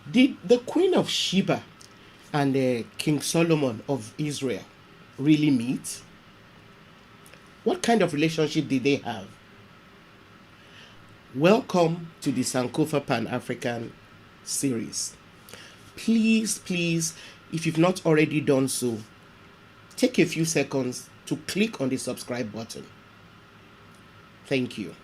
Did the Queen of Sheba and King Solomon of Israel really meet? What kind of relationship did they have? Welcome to the Sankofa Pan African series. Please, if you've not already done so, take a few seconds to click on the subscribe button. Thank you.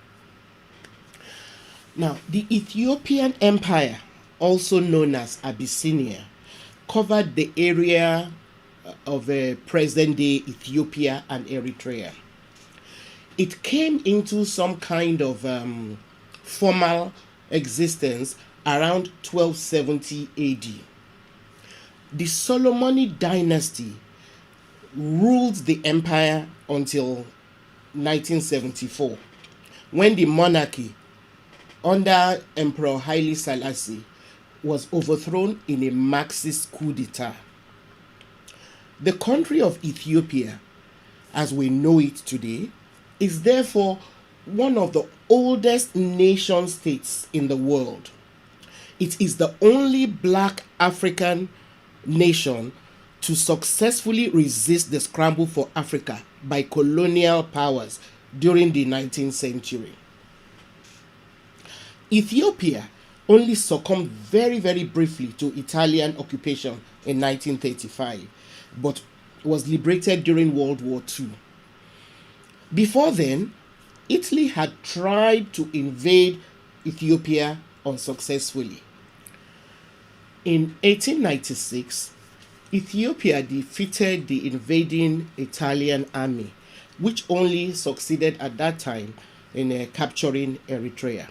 Now, the Ethiopian Empire, also known as Abyssinia, covered the area of present-day Ethiopia and Eritrea. It came into some kind of formal existence around 1270 AD. The Solomonic dynasty ruled the empire until 1974, when the monarchy under Emperor Haile Selassie was overthrown in a Marxist coup d'etat. The country of Ethiopia, as we know it today, is therefore one of the oldest nation states in the world. It is the only black African nation to successfully resist the scramble for Africa by colonial powers during the 19th century. Ethiopia only succumbed very briefly to Italian occupation in 1935, but was liberated during World War II. Before then, Italy had tried to invade Ethiopia unsuccessfully. In 1896, Ethiopia defeated the invading Italian army, which only succeeded at that time in capturing Eritrea.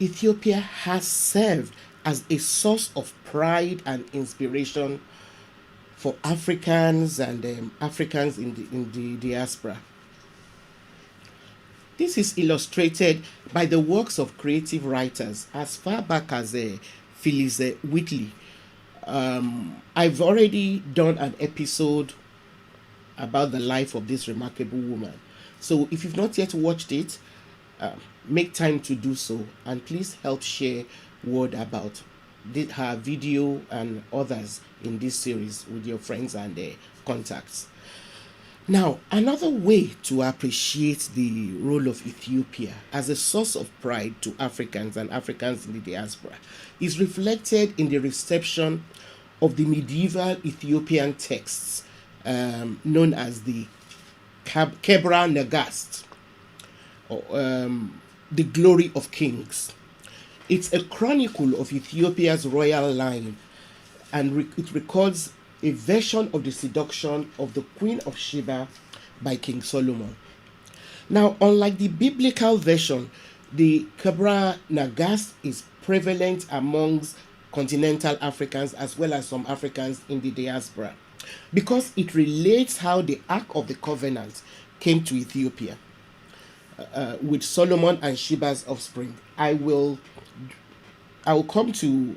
Ethiopia has served as a source of pride and inspiration for Africans and Africans in the diaspora. This is illustrated by the works of creative writers as far back as Phyllis Whitley. I've already done an episode about the life of this remarkable woman. So if you've not yet watched it, make time to do so, and please help share word about her video and others in this series with your friends and contacts. Now, another way to appreciate the role of Ethiopia as a source of pride to Africans and Africans in the diaspora is reflected in the reception of the medieval Ethiopian texts known as the Kebra Nagast, or the Glory of Kings. It's a chronicle of Ethiopia's royal line, and it records a version of the seduction of the Queen of Sheba by King Solomon. Now, unlike the biblical version, the Kebra Nagast is prevalent amongst continental Africans as well as some Africans in the diaspora, because it relates how the Ark of the Covenant came to Ethiopia with Solomon and Sheba's offspring. I will come to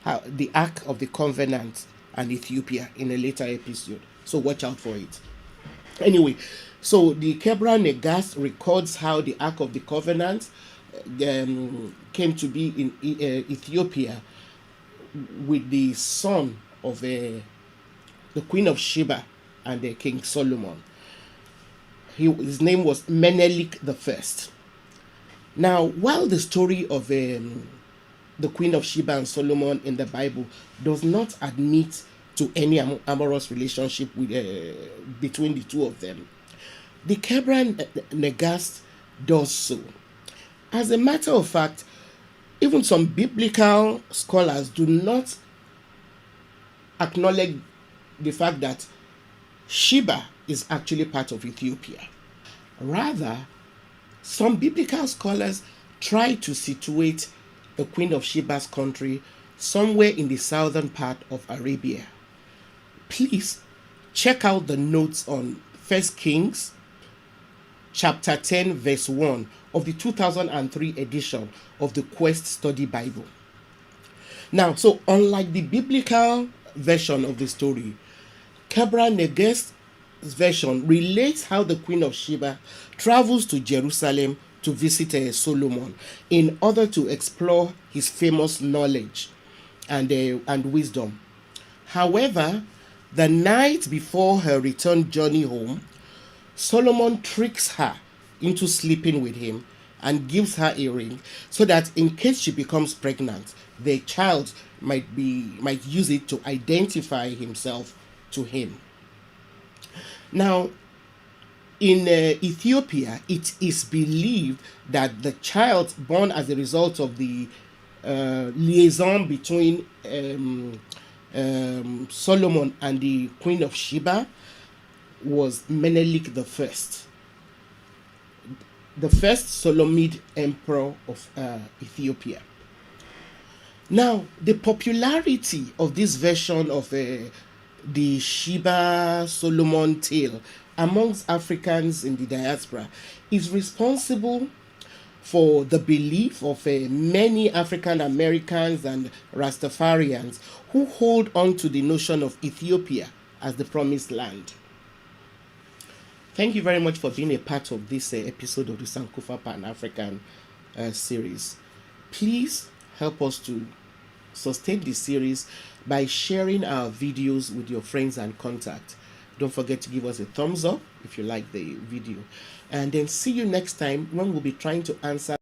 how the Ark of the Covenant and Ethiopia in a later episode, so watch out for it. Anyway, so the Kebra Nagast records how the Ark of the Covenant came to be in Ethiopia with the son of the Queen of Sheba and King Solomon. His name was Menelik I. Now, while the story of the Queen of Sheba and Solomon in the Bible does not admit to any amorous relationship with, between the two of them, the Kebra Nagast does so. As a matter of fact, even some biblical scholars do not acknowledge the fact that Sheba is actually part of Ethiopia. Rather, some biblical scholars try to situate the Queen of Sheba's country somewhere in the southern part of Arabia. Please check out the notes on 1 Kings chapter 10 verse 1 of the 2003 edition of the Quest Study Bible. Now, so unlike the biblical version of the story, Kebra Nagast's version relates how the Queen of Sheba travels to Jerusalem to visit Solomon in order to explore his famous knowledge and wisdom. However, the night before her return journey home, Solomon tricks her into sleeping with him and gives her a ring so that in case she becomes pregnant, the child might use it to identify himself to him. Now, in Ethiopia, it is believed that the child born as a result of the liaison between Solomon and the Queen of Sheba was Menelik the first Solomid emperor of Ethiopia. Now, the popularity of this version of the Sheba Solomon tale amongst Africans in the diaspora is responsible for the belief of many African Americans and Rastafarians who hold on to the notion of Ethiopia as the promised land. Thank you very much for being a part of this episode of the Sankofa Pan-African series. Please help us to sustain this series by sharing our videos with your friends and contacts. Don't forget to give us a thumbs up if you like the video. And then see you next time when we'll be trying to answer